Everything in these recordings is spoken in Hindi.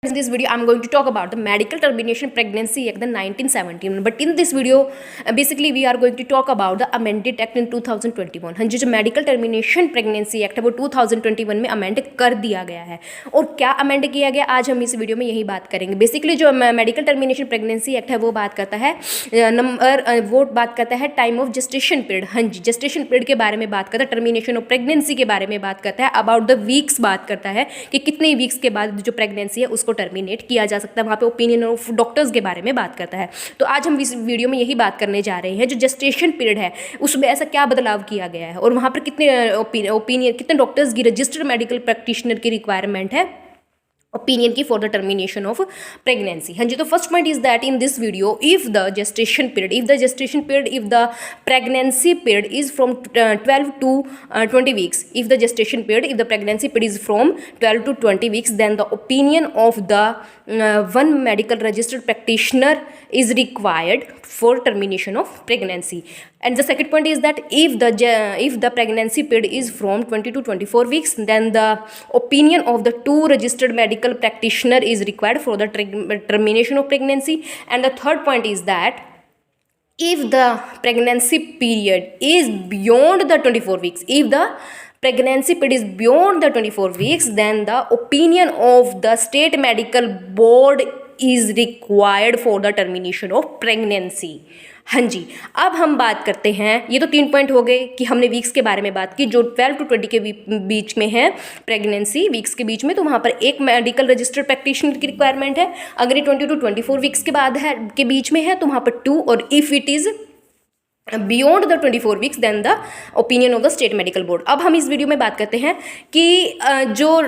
In this video I'm going to talk about the Medical Termination Pregnancy Act the 1917, but in this video basically we are going to talk about the amended act in 2021। हाँ जी, जो मेडिकल टर्मिनेशन प्रेगनेंसी एक्ट है वो 2021 में अमेंड कर दिया गया है। और क्या अमेंड किया गया आज हम इस वीडियो में यही बात करेंगे। बेसिकली जो मेडिकल टर्मिनेशन प्रेगनेंसी एक्ट है वो बात करता है टाइम ऑफ जेस्टेशन पीरियड। हाँ जी, जेस्टेशन पीरियड के बारे में बात करता है, टर्मिनेशन ऑफ प्रेगनेंसी के बारे में बात करता है, अबाउट द वीक्स बात करता है कि कितने वीक्स के बाद जो प्रेगनेंसी है उसको टर्मिनेट किया जा सकता है। वहाँ पे ओपिनियन ऑफ डॉक्टर्स के बारे में बात करता है। तो आज हम इस वीडियो में यही बात करने जा रहे हैं, जो जेस्टेशन पीरियड है उसमें ऐसा क्या बदलाव किया गया है और वहाँ पर कितने डॉक्टर्स की रजिस्टर्ड मेडिकल प्रैक्टिशनर की रिक्वायरमेंट है ओपिनियन की for the termination of pregnancy. हाँ जी, तो first point is that in this video if the gestation period if the pregnancy period is from 12 to 20 weeks, if the pregnancy period is from 12 to 20 weeks, then the opinion of the one medical registered practitioner is required for termination of pregnancy. And the second point is that if the pregnancy period is from 20 to 24 weeks, then the opinion of the two registered medical practitioner is required for the termination of pregnancy. And the third point is that if the pregnancy period is beyond the 24 weeks, then the opinion of the state medical board is required for the termination of pregnancy. हाँ जी, अब हम बात करते हैं, ये तो 3 पॉइंट हो गए कि हमने वीक्स के बारे में बात की जो 12 to 20 के बीच में है प्रेगनेंसी वीक्स के बीच में, तो वहाँ पर एक मेडिकल रजिस्टर्ड प्रैक्टिशनर की रिक्वायरमेंट है। अगर ये 20 to 24 वीक्स के बाद है के बीच में है तो वहाँ पर 2, और if it is beyond the 24 weeks then the opinion of the state medical board. अब हम इस वीडियो में बात करते हैं कि जो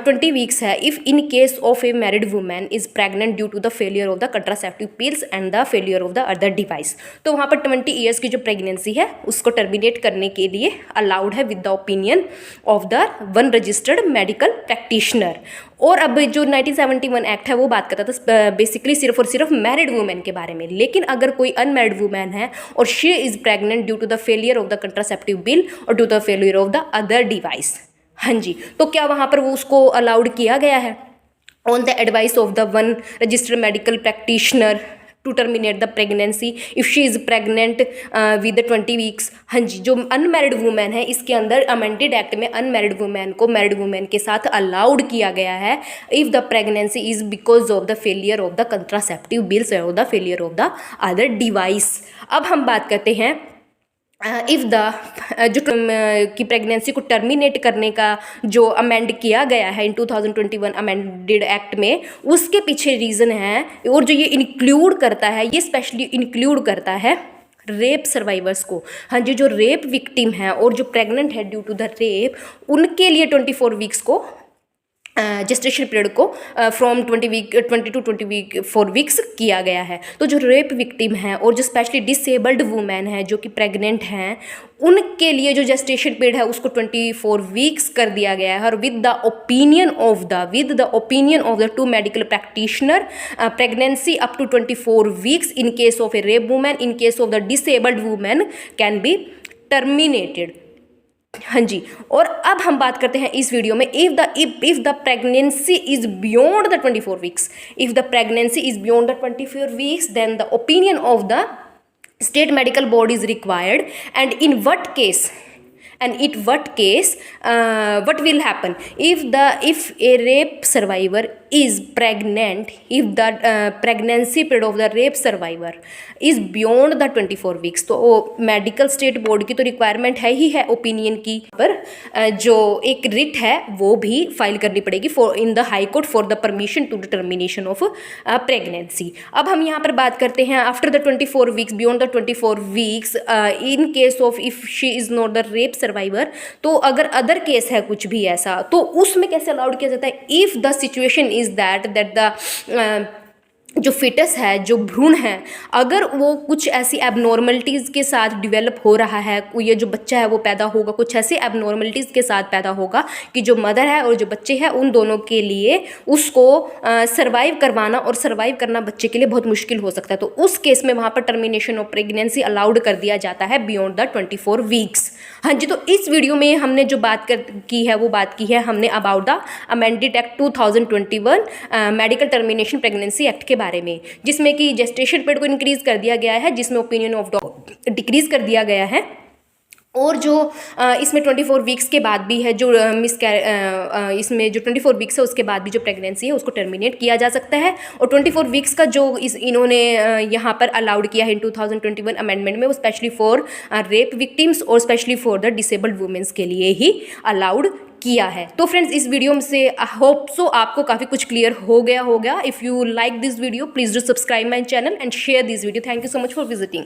20 वीक्स है, if in case of a married women is pregnant due to the failure of the contraceptive pills and the failure of the other device, तो वहाँ पर 20 ईयर्स की जो प्रेगनेंसी है उसको टर्मिनेट करने के लिए अलाउड है with the opinion of the one registered medical practitioner. और अब जो 1971 एक्ट है वो बात करता था बेसिकली सिर्फ और सिर्फ मैरिड वुमेन के बारे में, लेकिन अगर कोई अनमैरिड वुमेन है और she is pregnant due to the failure of the contraceptive pill और to the failure of the other device, हाँ जी, तो क्या वहाँ पर वो उसको अलाउड किया गया है on the advice of the one registered medical practitioner to terminate the pregnancy if she is pregnant with 20 weeks. हाँ जी, जो अनमैरिड वुमेन है इसके अंदर अमेंडेड एक्ट में अनमैरिड वुमेन को मैरिड वुमेन के साथ अलाउड किया गया है if the pregnancy is because of the failure of the contraceptive pills और the failure of the other device. अब हम बात करते हैं इफ़ द जो की प्रेगनेंसी को टर्मिनेट करने का जो अमेंड किया गया है इन 2021 अमेंडेड एक्ट में, उसके पीछे रीज़न है और जो ये इंक्लूड करता है, ये स्पेशली इंक्लूड करता है रेप सर्वाइवर्स को। हाँ जी, जो रेप विक्टिम है और जो प्रेग्नेंट है ड्यू टू द रेप, उनके लिए 24 वीक्स को जेस्टेशन पीरियड को फ्रॉम 20 to 24 वीक्स किया गया है। तो जो रेप विक्टिम है और जो स्पेशली डिसेबल्ड वुमेन है जो कि प्रेग्नेंट हैं, उनके लिए जो जेस्टेशन पीरियड है उसको 24 वीक्स कर दिया गया है। और with the opinion of the two medical practitioner, pregnancy up to 24 weeks in case of a rape women, in case of the disabled women can be terminated. हाँ जी, और अब हम बात करते हैं इस वीडियो में if the pregnancy is beyond the 24 weeks, if the pregnancy is beyond the 24 weeks then the opinion of the state medical board is required. And in what case what will happen if a rape survivor is pregnant, if the pregnancy period of the rape survivor is beyond the 24 weeks, तो मेडिकल स्टेट बोर्ड की तो रिक्वायरमेंट है ही है ओपिनियन की, पर जो एक रिट है वो भी फाइल करनी पड़ेगी for in the high court for the permission to the termination of pregnancy. अब हम यहाँ पर बात करते हैं after the 24 weeks, beyond the 24 weeks, in case of if she is not the rape survivor, तो अगर अदर केस है कुछ भी ऐसा तो उसमें कैसे अलाउड किया जाता है। If the situation is that the जो फिटस है, जो भ्रूण है, अगर वो कुछ ऐसी एबनॉर्मलिटीज़ के साथ डेवलप हो रहा है, ये जो बच्चा है वो पैदा होगा कुछ ऐसे एबनॉर्मलिटीज़ के साथ पैदा होगा कि जो मदर है और जो बच्चे हैं उन दोनों के लिए उसको सर्वाइव करवाना और सर्वाइव करना बच्चे के लिए बहुत मुश्किल हो सकता है। तो उस केस में वहाँ पर टर्मिनेशन ऑफ प्रेगनेंसी अलाउड कर दिया जाता है बियॉन्ड द 24 वीक्स। हाँ जी, तो इस वीडियो में हमने जो बात की है वो बात की है हमने about the amended act 2021 medical termination pregnancy act के बारे में, जिसमें कि जेस्टेशन पीरियड को इंक्रीज कर दिया गया है, जिसमें ओपिनियन ऑफ डॉक्टर डिक्रीज कर दिया गया है, और जो इसमें 24 वीक्स के बाद भी है जो इसमें जो 24 वीक्स है उसके बाद भी जो प्रेगनेंसी है उसको टर्मिनेट किया जा सकता है। और 24 वीक्स का जो इन्होंने यहाँ पर अलाउड किया है इन 2021 अमेंडमेंट में वो स्पेशली फॉर रेप विक्टिम्स और specially for the disabled womens के लिए ही अलाउड किया है। तो फ्रेंड्स, इस वीडियो में से आई होप सो आपको काफ़ी कुछ क्लियर हो गया होगा। If you like this video please do subscribe my channel and share this video. Thank you so much for visiting.